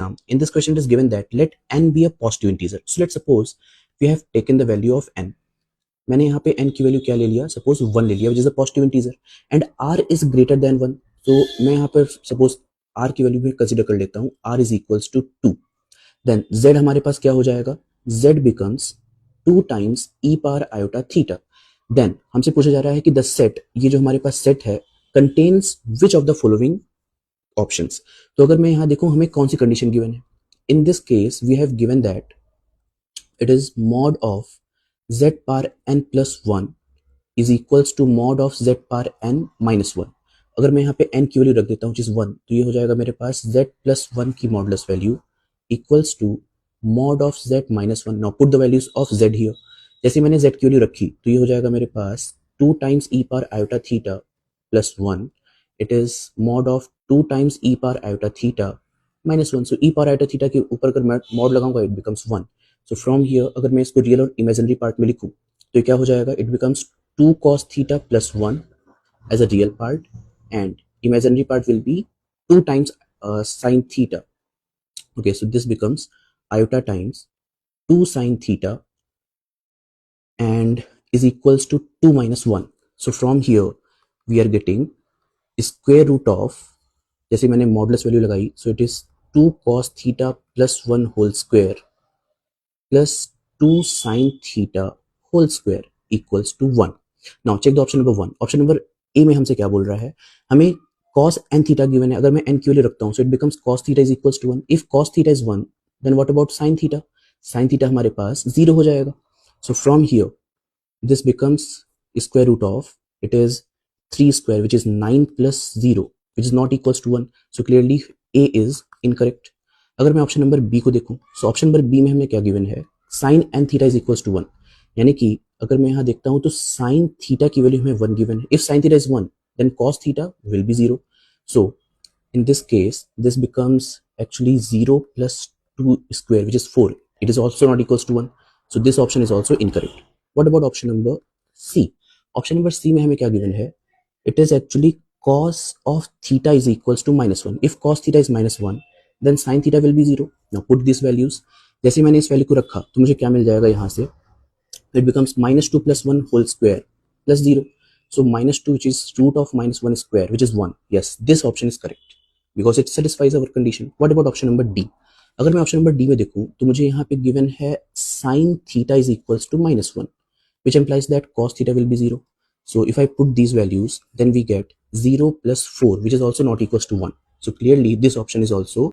In this question, it is given that let n be a positive integer. So let's suppose we have taken the value of n. मैंने यहाँ पे n की value क्या ले लिया, suppose 1 ले लिया, which is a positive integer, and r is greater than 1. तो मैं यहाँ पर सपोज r की वैल्यू भी कंसिडर कर लेता हूँ, r is equals to 2. Then z हमारे पास क्या हो जाएगा, z becomes 2 times e power iota theta. Then हमसे पूछा जा रहा है कि the set, ये जो हमारे पास set है, contains which of the following options. तो अगर मैं यहाँ देखूँ हमें कौन सी कंडीशन गिवन है. In this case we have given that it is mod of z power n plus 1 is equals to mod of z power n minus 1. अगर मैं यहाँ पे n की वैल्यू रख देता हूँ जिस 1, तो ये हो जाएगा मेरे पास z plus 1 की modulus value equals to mod of z minus 1. Now put the values of z here. जैसे मैंने z की वैल्यू रखी तो ये हो जाएगा मेरे पास 2 times e power iota theta plus 1. It is mod of 2 times e power iota theta minus 1. So e power iota theta के ऊपर अगर मैं mod लगाऊंगा it becomes 1. So from here अगर मैं इसको रियल और इमेजिनरी पार्ट में लिखूं तो ये क्या हो जाएगा, it becomes 2 cos theta plus 1 as a real part and imaginary part will be 2 times sin theta. Okay, so this becomes iota times 2 sin theta and is equals to 2 minus 1. So from here we are getting square root of, जैसे मैंने modulus value लगाई, so it is 2 cos theta plus 1 whole square plus 2 sin theta whole square equals to 1. Now check the option number 1. Option number A में हमसे क्या बोल रहा है, हमें cos n theta given है, अगर मैं n की वैल्यू रखता हूँ so it becomes cos theta is equals to 1. If cos theta is 1 then what about sin theta? Sin theta हमारे पास 0 हो जाएगा. So from here this becomes square root of, it is 3 square which is 9 plus 0 which is not equals to 1. So clearly A is incorrect. अगर मैं option number B को देखूं so option number B में हमें क्या given है, sin n theta is equals to 1. यानी कि अगर मैं यहाँ देखता हूँ तो sin theta की वैल्यू हमें 1 गिवन है. If sin theta is 1 then cos theta will be 0. So in this case this becomes actually 0 plus 2 square which is 4. It is also not equals to 1. So this option is also incorrect. What about option number C? Option number C में हमें क्या given है, it is actually cos of theta is equals to minus 1. If cos theta is minus 1 then sin theta will be 0. Now put these values. जैसे मैंने इस value को रखा तो मुझे क्या मिल जाएगा यहाँ से, it becomes minus 2 plus 1 whole square plus 0. So minus 2 which is root of minus 1 square which is 1. Yes, this option is correct because it satisfies our condition. What about option number D? अगर मैं option number D में देखूं तो मुझे यहाँ पे given है sin theta is equals to minus 1 which implies that cos theta will be 0. So if I put these values then we get 0 plus 4 which is also not equals to 1. So clearly this option is also